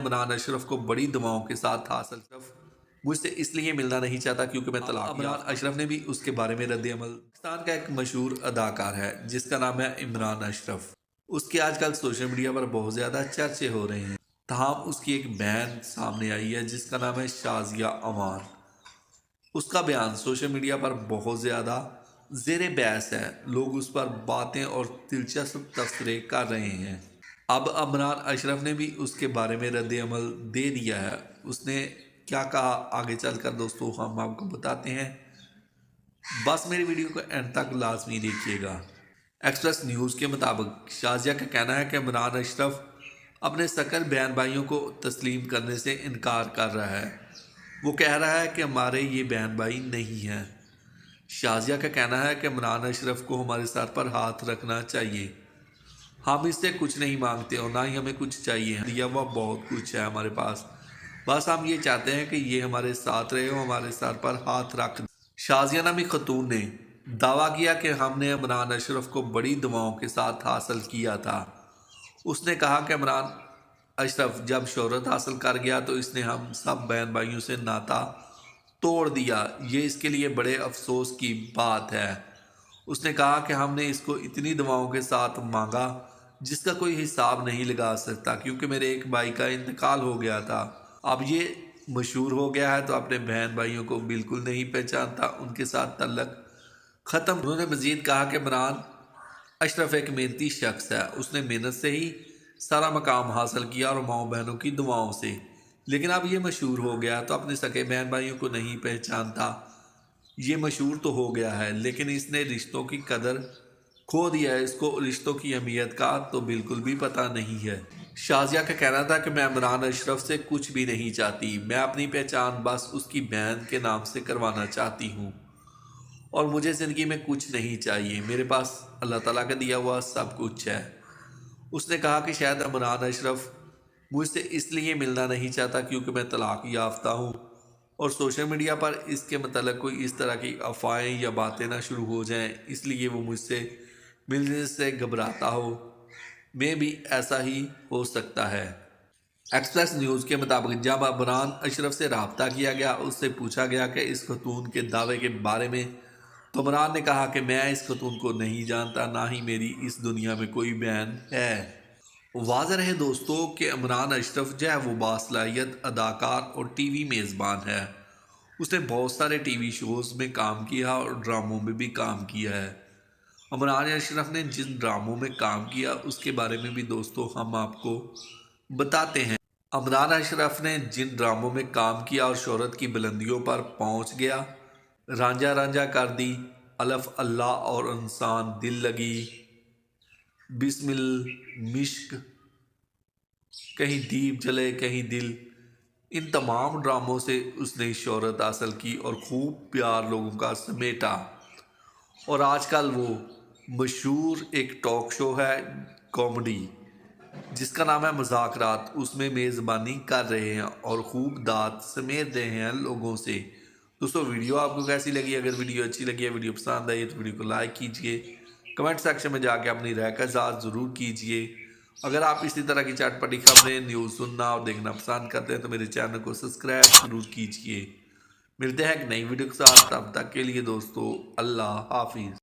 عمران اشرف کو بڑی دعاؤں کے ساتھ حاصل مجھ سے اس لیے ملنا نہیں چاہتا کیونکہ میں طلاق عمران اشرف نے بھی اس کے بارے میں رد عمل پاکستان کا ایک مشہور اداکار ہے جس کا نام ہے عمران اشرف. اس کے آج کل سوشل میڈیا پر بہت زیادہ چرچے ہو رہے ہیں. تاہم اس کی ایک بہن سامنے آئی ہے جس کا نام ہے شازیہ امان. اس کا بیان سوشل میڈیا پر بہت زیادہ زیر بحث ہے. لوگ اس پر باتیں اور دلچسپ تبصرے کر رہے ہیں. اب عمران اشرف نے بھی اس کے بارے میں رد عمل دے دیا ہے. اس نے کیا کہا آگے چل کر دوستو ہم آپ کو بتاتے ہیں. بس میری ویڈیو کو اینڈ تک لازمی دیکھیے گا. ایکسپریس نیوز کے مطابق شازیہ کا کہنا ہے کہ عمران اشرف اپنے سکر بہن بھائیوں کو تسلیم کرنے سے انکار کر رہا ہے. وہ کہہ رہا ہے کہ ہمارے یہ بہن بھائی نہیں ہیں. شازیہ کا کہنا ہے کہ عمران اشرف کو ہمارے سر پر ہاتھ رکھنا چاہیے. ہم اس سے کچھ نہیں مانگتے اور نہ ہی ہمیں کچھ چاہیے. دیا ہوا بہت کچھ ہے ہمارے پاس. بس ہم یہ چاہتے ہیں کہ یہ ہمارے ساتھ رہے اور ہمارے سر پر ہاتھ رکھ. شازیہ نامی خاتون نے دعویٰ کیا کہ ہم نے عمران اشرف کو بڑی دعاؤں کے ساتھ حاصل کیا تھا. اس نے کہا کہ عمران اشرف جب شہرت حاصل کر گیا تو اس نے ہم سب بہن بھائیوں سے ناتا توڑ دیا. یہ اس کے لیے بڑے افسوس کی بات ہے. اس نے کہا کہ ہم نے اس کو اتنی دعاؤں کے ساتھ مانگا جس کا کوئی حساب نہیں لگا سکتا کیونکہ میرے ایک بھائی کا انتقال ہو گیا تھا. اب یہ مشہور ہو گیا ہے تو اپنے بہن بھائیوں کو بالکل نہیں پہچانتا. ان کے ساتھ تعلق ختم. انہوں نے مزید کہا کہ عمران اشرف ایک محنتی شخص ہے. اس نے محنت سے ہی سارا مقام حاصل کیا اور ماؤں بہنوں کی دعاؤں سے. لیکن اب یہ مشہور ہو گیا تو اپنے سکے بہن بھائیوں کو نہیں پہچانتا. یہ مشہور تو ہو گیا ہے لیکن اس نے رشتوں کی قدر کھو دیا ہے. اس کو رشتوں کی اہمیت کا تو بالکل بھی پتہ نہیں ہے. شازیہ کا کہنا تھا کہ میں عمران اشرف سے کچھ بھی نہیں چاہتی. میں اپنی پہچان بس اس کی بہن کے نام سے کروانا چاہتی ہوں اور مجھے زندگی میں کچھ نہیں چاہیے. میرے پاس اللہ تعالیٰ کا دیا ہوا سب کچھ ہے. اس نے کہا کہ شاید عمران اشرف مجھ سے اس لیے ملنا نہیں چاہتا کیونکہ میں طلاق یافتہ ہوں اور سوشل میڈیا پر اس کے متعلق کوئی اس طرح کی افواہیں یا باتیں نہ شروع ہو جائیں اس لیے وہ مجھ سے ملنے سے گھبراتا ہو. میں بھی ایسا ہی ہو سکتا ہے. ایکسپریس نیوز کے مطابق جب عمران اشرف سے رابطہ کیا گیا اس سے پوچھا گیا کہ اس خاتون کے دعوے کے بارے میں تو عمران نے کہا کہ میں اس خاتون کو نہیں جانتا نہ ہی میری اس دنیا میں کوئی بہن ہے. واضح رہے دوستو کہ عمران اشرف جو ہے وہ باصلاحیت اداکار اور ٹی وی میزبان ہے. اس نے بہت سارے ٹی وی شوز میں کام کیا اور ڈراموں میں بھی کام کیا ہے. عمران اشرف نے جن ڈراموں میں کام کیا اس کے بارے میں بھی دوستو ہم آپ کو بتاتے ہیں. عمران اشرف نے جن ڈراموں میں کام کیا اور شہرت کی بلندیوں پر پہنچ گیا: رانجھا رانجھا کر دی، الف اللہ اور انسان، دل لگی، بسم المشک، کہیں دیپ جلے کہیں دل. ان تمام ڈراموں سے اس نے شہرت حاصل کی اور خوب پیار لوگوں کا سمیٹا. اور آج کل وہ مشہور ایک ٹاک شو ہے کامیڈی جس کا نام ہے مذاکرات. اس میں میزبانی کر رہے ہیں اور خوب داد سمیٹ رہے ہیں لوگوں سے. دوستو ویڈیو آپ کو کیسی لگی؟ اگر ویڈیو اچھی لگی ہے، ویڈیو پسند آئی ہے تو ویڈیو کو لائک کیجئے. کمنٹ سیکشن میں جا کے اپنی رائے کا اظہار ضرور کیجئے. اگر آپ اسی طرح کی چٹ پٹی خبریں نیوز سننا اور دیکھنا پسند کرتے ہیں تو میرے چینل کو سبسکرائب ضرور کیجئے. ملتے ہیں ایک نئی ویڈیو کے ساتھ. تب تک کے لیے دوستو اللہ حافظ.